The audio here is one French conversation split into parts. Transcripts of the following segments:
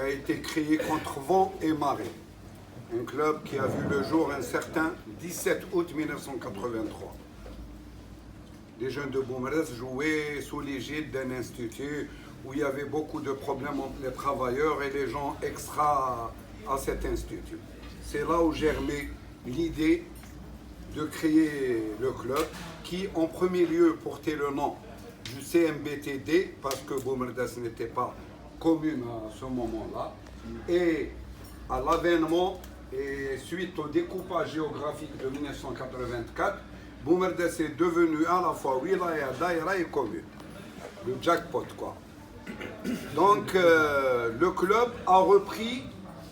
a été créé contre vent et marée. Un club qui a vu le jour un certain 17 août 1983. Les jeunes de Boumerdès jouaient sous l'égide d'un institut où il y avait beaucoup de problèmes entre les travailleurs et les gens extra à cet institut. C'est là où germait l'idée de créer le club qui, en premier lieu, portait le nom du CMBTD parce que Boumerdès n'était pas commune à ce moment-là. Et à l'avènement et suite au découpage géographique de 1984, Boumerdès est devenu à la fois wilaya, daïra et commune. Le jackpot, quoi. Donc, le club a repris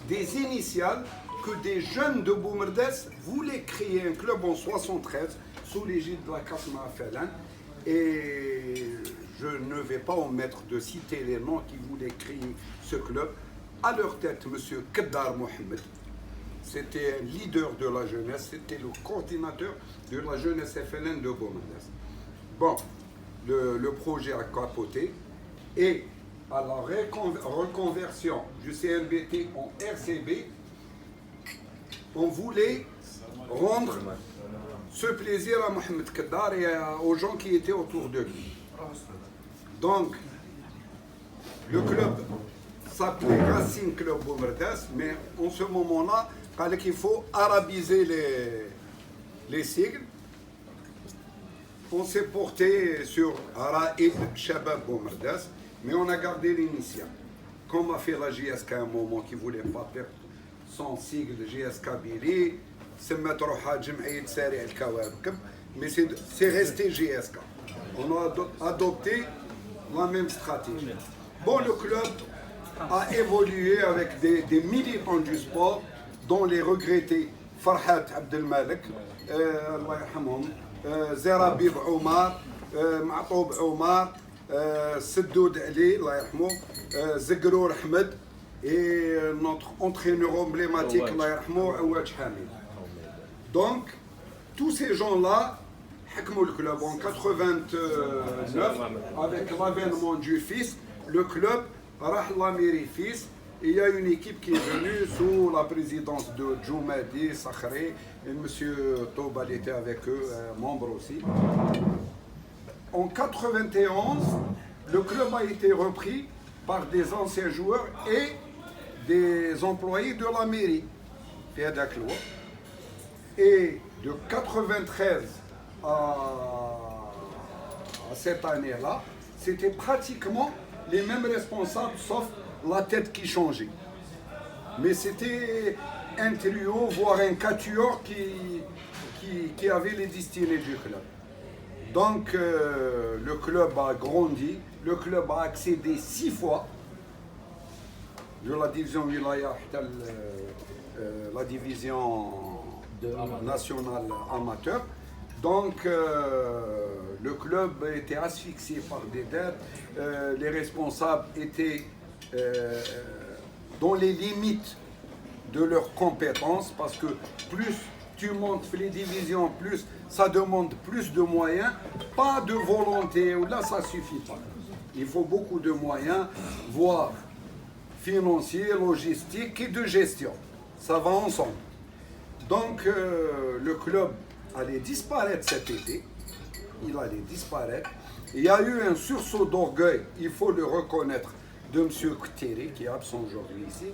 des initiales que des jeunes de Boumerdès voulaient créer un club en 73 sous l'égide de la Kasma Felan. Et je ne vais pas omettre de citer les noms qui voulaient créer ce club. À leur tête, M. Keddar Mohamed. C'était un leader de la jeunesse, c'était le coordinateur de la jeunesse FLN de Boumerdès. Bon, le projet a capoté et à la reconversion du CMBT en RCB, on voulait rendre ce plaisir à Mohamed Keddar et aux gens qui étaient autour de lui. Donc, le club s'appelait Racing Club Boumerdès, mais en ce moment-là, il faut arabiser les sigles. On s'est porté sur Raïd Shabab Boumerdès, mais on a gardé l'initiale. Comme a fait la JSK à un moment qui ne voulait pas perdre son sigle JSK Bili, c'est mettre Jam'iyat Sari al-Kawabkab, mais c'est resté JSK. On a adopté la même stratégie. Bon, le club a évolué avec des militants du sport, dont les regrettés Farhat Abdelmalek, Zerabib Omar, Ma'toub Omar, Seddoud Ali, Zegrour Ahmed, et notre entraîneur emblématique, Awad Hamid. Donc, tous ces gens-là, le club en 89, avec l'avènement du fils, le club Rahla Miri fils. Il y a une équipe qui est venue sous la présidence de Djoumadi, Sakhri, et M. Tobal était avec eux, membre aussi. En 91, le club a été repris par des anciens joueurs et des employés de la mairie. Et de 93 à cette année-là, c'était pratiquement les mêmes responsables, sauf la tête qui changeait. Mais c'était un trio, voire un quatuor qui avait les destinées du club. Donc le club a grandi, le club a accédé 6 fois de la division wilaya à la division nationale amateur. Donc le club était asphyxié par des dettes, les responsables étaient dans les limites de leurs compétences, parce que plus tu montes les divisions, plus ça demande plus de moyens, pas de volonté, là ça suffit pas. Il faut beaucoup de moyens, voire financiers, logistiques et de gestion. Ça va ensemble. Donc le club allait disparaître cet été, il allait disparaître. Il y a eu un sursaut d'orgueil, il faut le reconnaître, de M. Kteri, qui est absent aujourd'hui ici.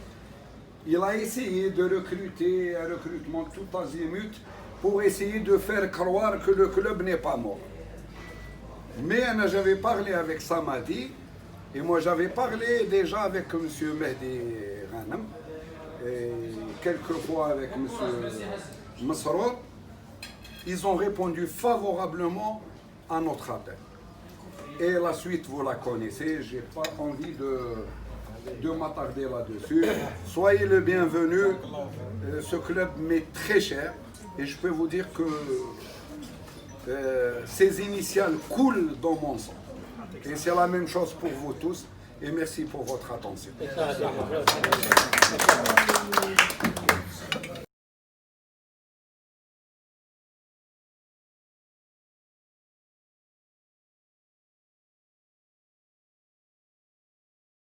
Il a essayé de recruter un recrutement tout azimut pour essayer de faire croire que le club n'est pas mort. Mais j'avais parlé avec Samadi, et moi j'avais parlé déjà avec M. Mehdi Ghanem, et quelques fois avec M. Masrour. Ils ont répondu favorablement à notre appel. Et la suite, vous la connaissez, je n'ai pas envie de m'attarder là-dessus. Soyez le bienvenu, ce club m'est très cher et je peux vous dire que ces initiales coulent dans mon sang. Et c'est la même chose pour vous tous et merci pour votre attention.